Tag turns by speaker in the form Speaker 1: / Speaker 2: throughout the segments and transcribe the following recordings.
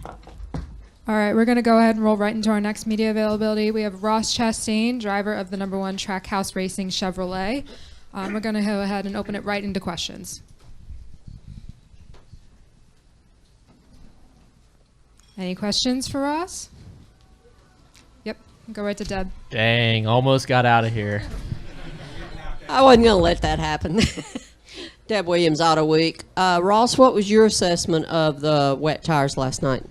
Speaker 1: All right, we're going to go ahead and roll right into our next media availability. We have Ross Chastain, driver of the #1 Trackhouse Racing Chevrolet. We're going to go ahead and open it right into questions. Any questions for Ross? Yep, go right to Deb.
Speaker 2: Dang, almost got out of here.
Speaker 3: I wasn't going to let that happen. Deb Williams, Auto Week. Ross, what was your assessment of the wet tires last night?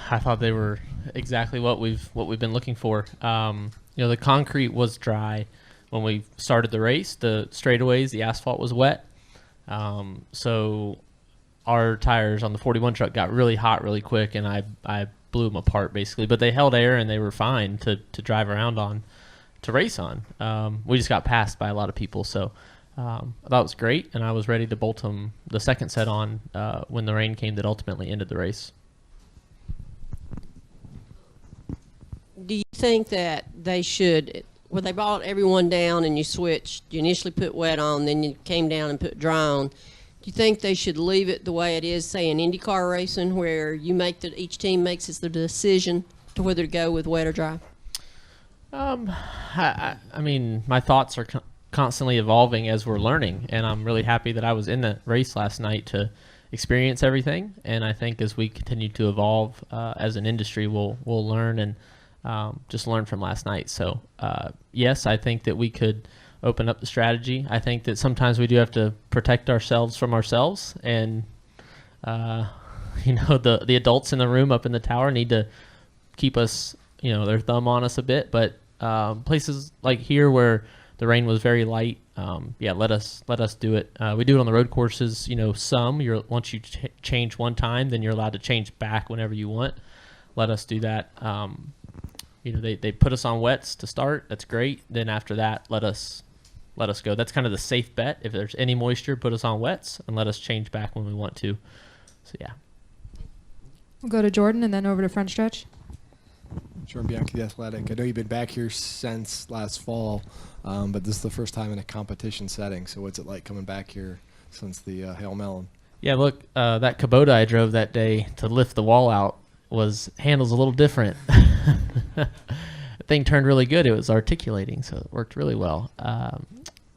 Speaker 2: I thought they were exactly what we've been looking for. The concrete was dry when we started the race. The straightaways, the asphalt was wet. So our tires on the 41 truck got really hot really quick, and I blew them apart basically. But they held air and they were fine to drive around on, to race on. We just got passed by a lot of people, so I thought it was great, and I was ready to bolt them the second set on when the rain came that ultimately ended the race.
Speaker 3: Do you think that they should, when they brought everyone down and you switched, you initially put wet on, then you came down and put dry on, do you think they should leave it the way it is, say, in IndyCar racing, where you each team makes the decision to whether to go with wet or dry?
Speaker 2: I mean, my thoughts are constantly evolving as we're learning, and I'm really happy that I was in the race last night to experience everything. And I think as we continue to evolve as an industry, we'll learn and just learn from last night. So yes, I think that we could open up the strategy. I think that sometimes we do have to protect ourselves from ourselves, and the adults in the room up in the tower need to keep us, their thumb on us a bit. But places like here where the rain was very light, let us do it. We do it on the road courses. Once you change one time, then you're allowed to change back whenever you want. Let us do that. They put us on wets to start. That's great. Then after that, let us go. That's kind of the safe bet. If there's any moisture, put us on wets and let us change back when we want to. So yeah.
Speaker 1: We'll go to Jordan and then over to front stretch.
Speaker 4: Jordan Bianchi, The Athletic. I know you've been back here since last fall, but this is the first time in a competition setting. So what's it like coming back here since the Hail Melon?
Speaker 2: Yeah, look, that Kubota I drove that day to lift the wall out handles a little different. The thing turned really good. It was articulating, so it worked really well.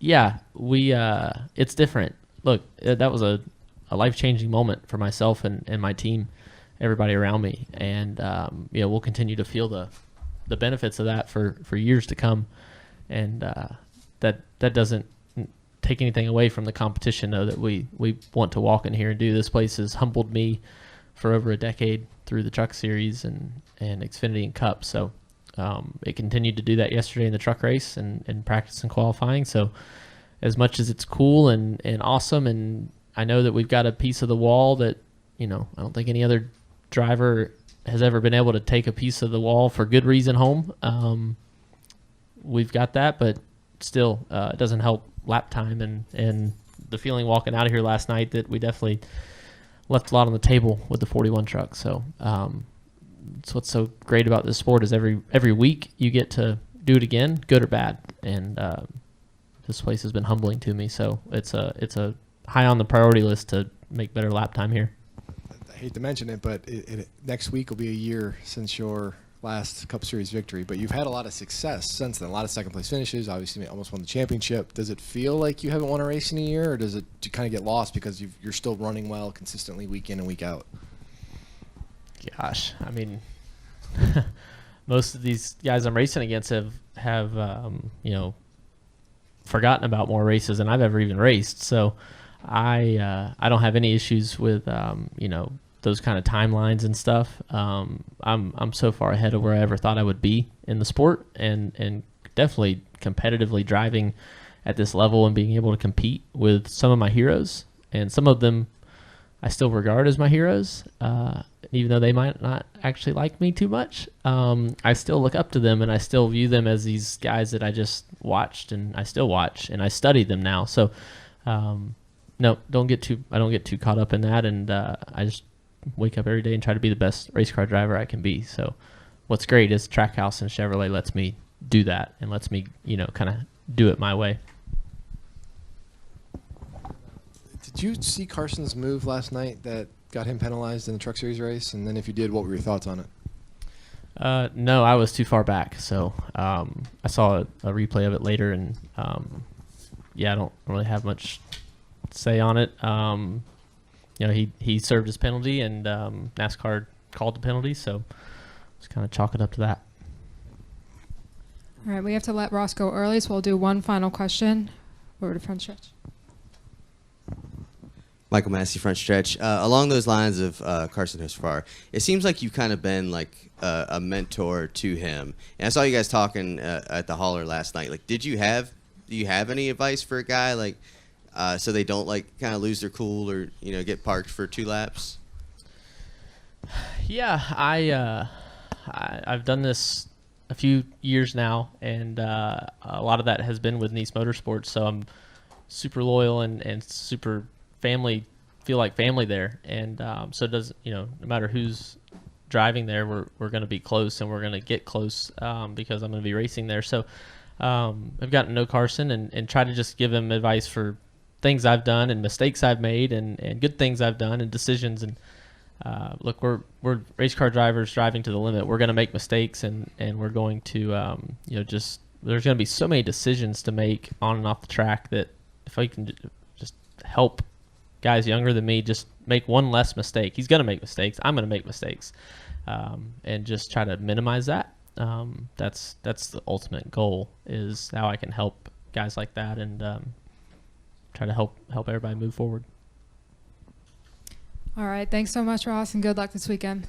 Speaker 2: It's different. Look, that was a life-changing moment for myself and my team, everybody around me, and we'll continue to feel the benefits of that for years to come. And that doesn't take anything away from the competition, though, that we want to walk in here and do. This place has humbled me for over a decade through the Truck Series and Xfinity and Cup. So it continued to do that yesterday in the truck race and practice and qualifying. So as much as it's cool and awesome, and I know that we've got a piece of the wall that, I don't think any other driver has ever been able to take a piece of the wall for good reason home. We've got that, but still it doesn't help lap time and the feeling walking out of here last night that we definitely left a lot on the table with the 41 truck. So it's what's so great about this sport is every week you get to do it again, good or bad. And this place has been humbling to me. So it's a high on the priority list to make better lap time here.
Speaker 4: I hate to mention it, but next week will be a year since your last Cup Series victory, but you've had a lot of success since then. A lot of second place finishes, obviously you almost won the championship. Does it feel like you haven't won a race in a year, or does it kind of get lost because you're still running well consistently week in and week out?
Speaker 2: Gosh, I mean, most of these guys I'm racing against have forgotten about more races than I've ever even raced. So I don't have any issues with those kind of timelines and stuff. I'm so far ahead of where I ever thought I would be in the sport, and definitely competitively driving at this level and being able to compete with some of my heroes, and some of them I still regard as my heroes, even though they might not actually like me too much. I still look up to them, and I still view them as these guys that I just watched, and I still watch, and I study them now. So no, I don't get too caught up in that, and I just wake up every day and try to be the best race car driver I can be. So what's great is Trackhouse and Chevrolet lets me do that and lets me, kind of do it my way.
Speaker 4: Did you see Carson's move last night that got him penalized in the Truck Series race? And then if you did, what were your thoughts on it?
Speaker 2: No, I was too far back. So I saw a replay of it later, and I don't really have much to say on it. He served his penalty, and NASCAR called the penalty, so just kind of chalk it up to that.
Speaker 1: All right, we have to let Ross go early, so we'll do one final question. Over to front stretch.
Speaker 5: Michael Massey, front stretch. Along those lines of Carson Hocevar, it seems like you've kind of been like a mentor to him. And I saw you guys talking at the hauler last night. Like, do you have any advice for a guy like so they don't like kind of lose their cool or get parked for 2 laps?
Speaker 2: Yeah, I've done this a few years now, and a lot of that has been with Nice Motorsports. So I'm super loyal and super feel like family there, and so it does, no matter who's driving there, we're going to be close, and we're going to get close because I'm going to be racing there. So I've gotten to know Carson and try to just give him advice for things I've done and mistakes I've made and good things I've done and decisions. And look, we're race car drivers driving to the limit. We're going to make mistakes, and we're going to there's going to be so many decisions to make on and off the track that if I can just help guys younger than me just make one less mistake. He's going to make mistakes. I'm going to make mistakes, and just try to minimize that. That's the ultimate goal, is how I can help guys like that and try to help everybody move forward.
Speaker 1: All right, thanks so much, Ross, and good luck this weekend.